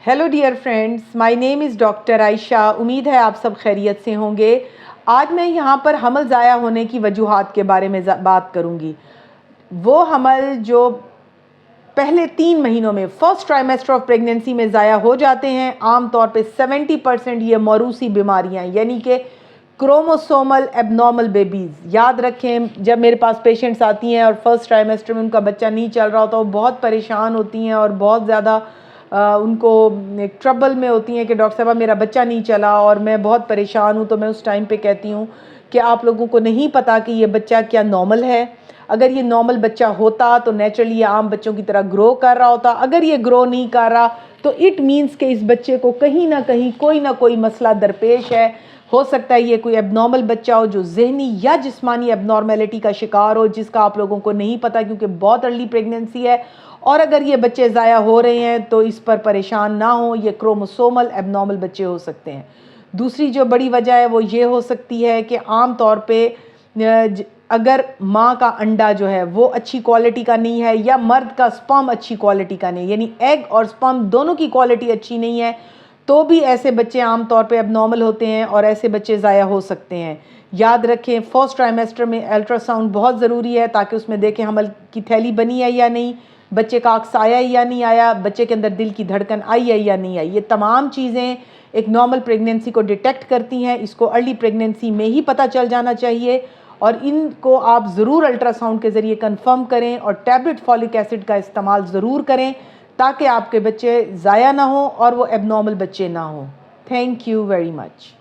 Hello dear friends, my name is doctor Ayesha. उम्मीद है आप सब खैरियत से होंगे। आज मैं यहाँ पर हमल ज़ाया होने की वजूहात के बारे में बात करूँगी। वो हमल जो पहले 3 महीनों में फर्स्ट ट्राइमेस्टर ऑफ प्रेगनेंसी में ज़ाया हो जाते हैं, आम तौर पे 70% ये मौरूसी बीमारियाँ यानी कि क्रोमोसोमल एबनॉर्मल बेबीज़। याद रखें, जब मेरे पास पेशेंट्स आती हैं और फर्स्ट ट्राइमेस्टर में उनका बच्चा नहीं चल रहा होता, वो बहुत परेशान होती हैं और बहुत ज़्यादा उनको एक ट्रबल में होती हैं कि डॉक्टर साहब मेरा बच्चा नहीं चला और मैं बहुत परेशान हूँ। तो मैं उस टाइम पे कहती हूँ कि आप लोगों को नहीं पता कि ये बच्चा क्या नॉर्मल है। अगर ये नॉर्मल बच्चा होता तो नेचुरली ये आम बच्चों की तरह ग्रो कर रहा होता। अगर ये ग्रो नहीं कर रहा तो इट मीन्स कि इस बच्चे को कहीं ना कहीं कोई ना कोई मसला दरपेश है। हो सकता है ये कोई एबनॉर्मल बच्चा हो जो जहनी या जिस्मानी एबनॉर्मेलिटी का शिकार हो, जिसका आप लोगों को नहीं पता क्योंकि बहुत अर्ली प्रेगनेंसी है। और अगर ये बच्चे ज़ाया हो रहे हैं तो इस पर परेशान ना हो, ये क्रोमोसोमल एबनॉर्मल बच्चे हो सकते हैं। दूसरी जो बड़ी वजह है वो ये हो सकती है कि आम तौर पे अगर माँ का अंडा जो है वो अच्छी क्वालिटी का नहीं है या मर्द का स्पर्म अच्छी क्वालिटी का नहीं, यानी एग और स्पर्म दोनों की क्वालिटी अच्छी नहीं है, तो भी ऐसे बच्चे आम तौर पे एबनॉर्मल होते हैं और ऐसे बच्चे ज़ाया हो सकते हैं। याद रखें, फर्स्ट ट्राइमेस्टर में अल्ट्रासाउंड बहुत ज़रूरी है ताकि उसमें देखें हमल की थैली बनी है या नहीं, बच्चे का अक्स आया या नहीं आया, बच्चे के अंदर दिल की धड़कन आई है या नहीं आई। ये तमाम चीज़ें एक नॉर्मल प्रेगनेंसी को डिटेक्ट करती हैं। इसको अर्ली प्रेगनेंसी में ही पता चल जाना चाहिए और इनको आप ज़रूर अल्ट्रासाउंड के ज़रिए कंफर्म करें और टैबलेट फॉलिक एसिड का इस्तेमाल ज़रूर करें ताकि आपके बच्चे ज़ाया ना हो और वो एबनॉर्मल बच्चे ना हों। Thank you very much.